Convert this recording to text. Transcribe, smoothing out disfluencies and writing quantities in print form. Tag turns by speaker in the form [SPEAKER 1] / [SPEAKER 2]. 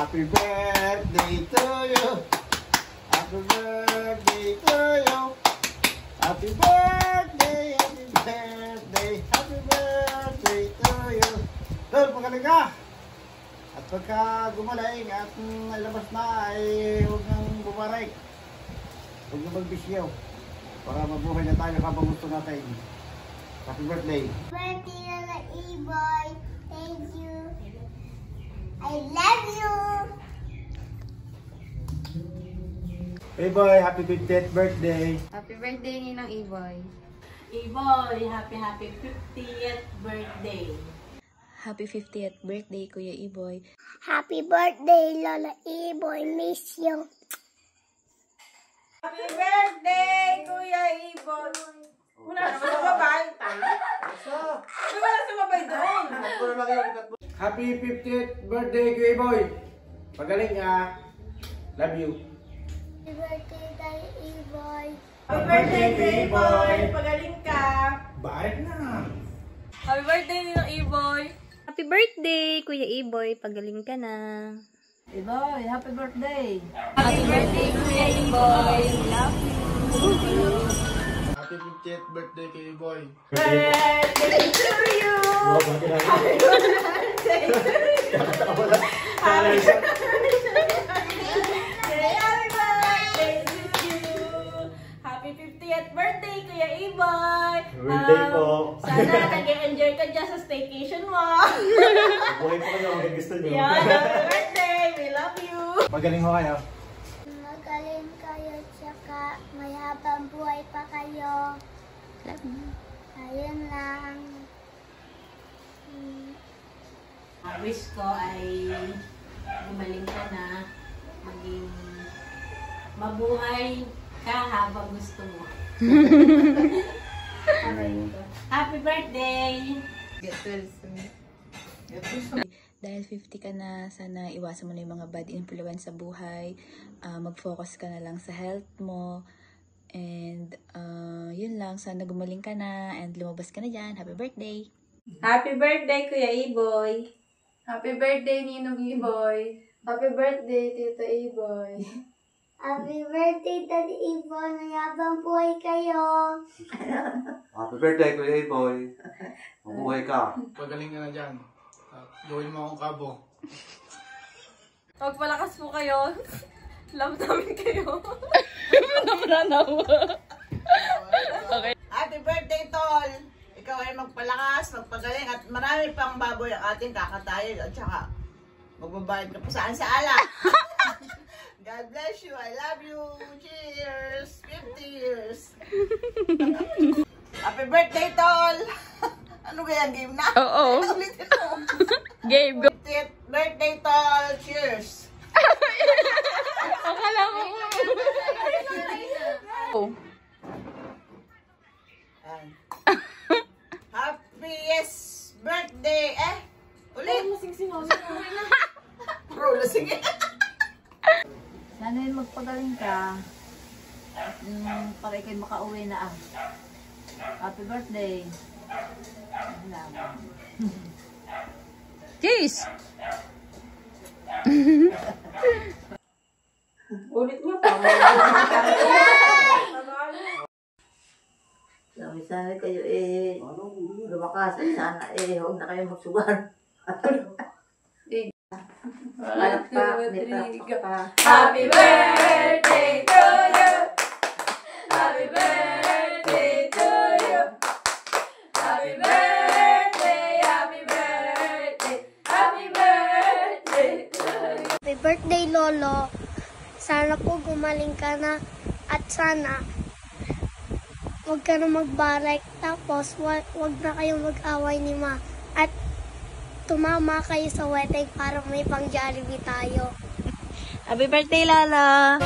[SPEAKER 1] Happy birthday to you. Happy birthday to you. Happy birthday, happy birthday, happy birthday to you. Lol, magaling ka. At pagka gumaling at nalabas na ay huwag nang bumaray. Huwag na magbisyo. Para mabuhay na tayo habang gusto natin. Happy birthday.
[SPEAKER 2] Birthday Lola E-Boy. Thank you. I love you.
[SPEAKER 1] Hey boy, happy 50th birthday.
[SPEAKER 3] Happy birthday, Ninang E-Boy.
[SPEAKER 4] E-Boy, happy 50th birthday.
[SPEAKER 3] Happy 50th birthday, Kuya E-Boy.
[SPEAKER 2] Happy birthday Lola E-Boy. Miss you.
[SPEAKER 4] Happy birthday, Kuya E-Boy. Wala na sumabay. Wala na sumabay doon.
[SPEAKER 1] Happy 50th birthday, Kuya Boy. Pagaling ka. Love you.
[SPEAKER 2] Happy birthday Daddy E-Boy.
[SPEAKER 4] Happy birthday, Kuya E-Boy. Pagaling ka.
[SPEAKER 1] Bye na.
[SPEAKER 4] Happy birthday, Ninang E-Boy.
[SPEAKER 3] Happy birthday, Kuya E-Boy. Pagaling ka na.
[SPEAKER 4] E-Boy, happy birthday.
[SPEAKER 3] Happy birthday, Kuya E-Boy. Love you.
[SPEAKER 1] Happy 50th birthday, Kuya Boy.
[SPEAKER 4] Birthday to you. Happy birthday to you. Happy Happy 50th birthday, Kuya E-Boy!
[SPEAKER 1] Birthday po.
[SPEAKER 4] Sana nag-enjoy ka dyan sa staycation mo.
[SPEAKER 1] Buhay po kayo ang gusto nyo.
[SPEAKER 4] Yeah, happy birthday! We love you!
[SPEAKER 1] Magaling ho kayo.
[SPEAKER 2] Magaling kayo tsaka may habang buhay pa kayo.
[SPEAKER 3] Love you.
[SPEAKER 2] Ayun lang.
[SPEAKER 4] Wish ko ay gumaling ka na, maging mabuhay ka habang gusto mo. Happy birthday!
[SPEAKER 3] Get well soon. Dahil 50 ka na, sana iwasan mo na yung mga bad influence sa buhay. Mag-focus ka na lang sa health mo. And yun lang, sana gumaling ka na and lumabas ka na dyan. Happy birthday!
[SPEAKER 4] Happy birthday, Kuya E-Boy!
[SPEAKER 5] Happy birthday, Ninong E-Boy. Happy birthday, Tita E-Boy.
[SPEAKER 2] Happy birthday Daddy E-Boy. May habang buhay kayo.
[SPEAKER 1] Happy birthday, Kuya Boy. Mabuhay ka.
[SPEAKER 6] Pagaling ka na dyan. Gawin mo akong kabo.
[SPEAKER 4] Magpalakas po kayo. Love namin kayo.
[SPEAKER 3] Okay.
[SPEAKER 7] Happy birthday, Tol! Ikaw ay magpalakas, magpagaling at marami pang baboy ang ating kakatayin at saka magbabayad ka pa saan sa ala. God bless you. I love you. Cheers! 50 years. Happy birthday, Tol! Ano kaya game na?
[SPEAKER 3] Oo.
[SPEAKER 7] Ulitin mo.
[SPEAKER 3] Game, go.
[SPEAKER 7] 50th birthday, Tol! Cheers!
[SPEAKER 3] Akala ko. Oh.
[SPEAKER 7] Happiest birthday! Ulit! Bro, lasing
[SPEAKER 4] Sana yun magpagaling ka. At para kayo makauwi na Happy birthday!
[SPEAKER 3] Cheers!
[SPEAKER 4] Ulit mo pa.
[SPEAKER 7] Sana kayo lumakas at sana huwag na kayo magsugar.
[SPEAKER 5] Happy birthday to you. Happy birthday to you. Happy birthday, happy birthday, happy birthday to you.
[SPEAKER 2] Happy birthday Lolo. Sana po gumaling ka na at sana huwag ka na magbarek. Tapos wag na kayong mag-away ni Ma. At tumama kayo sa wedding para may pang Jollibee tayo.
[SPEAKER 3] Happy birthday, Lala!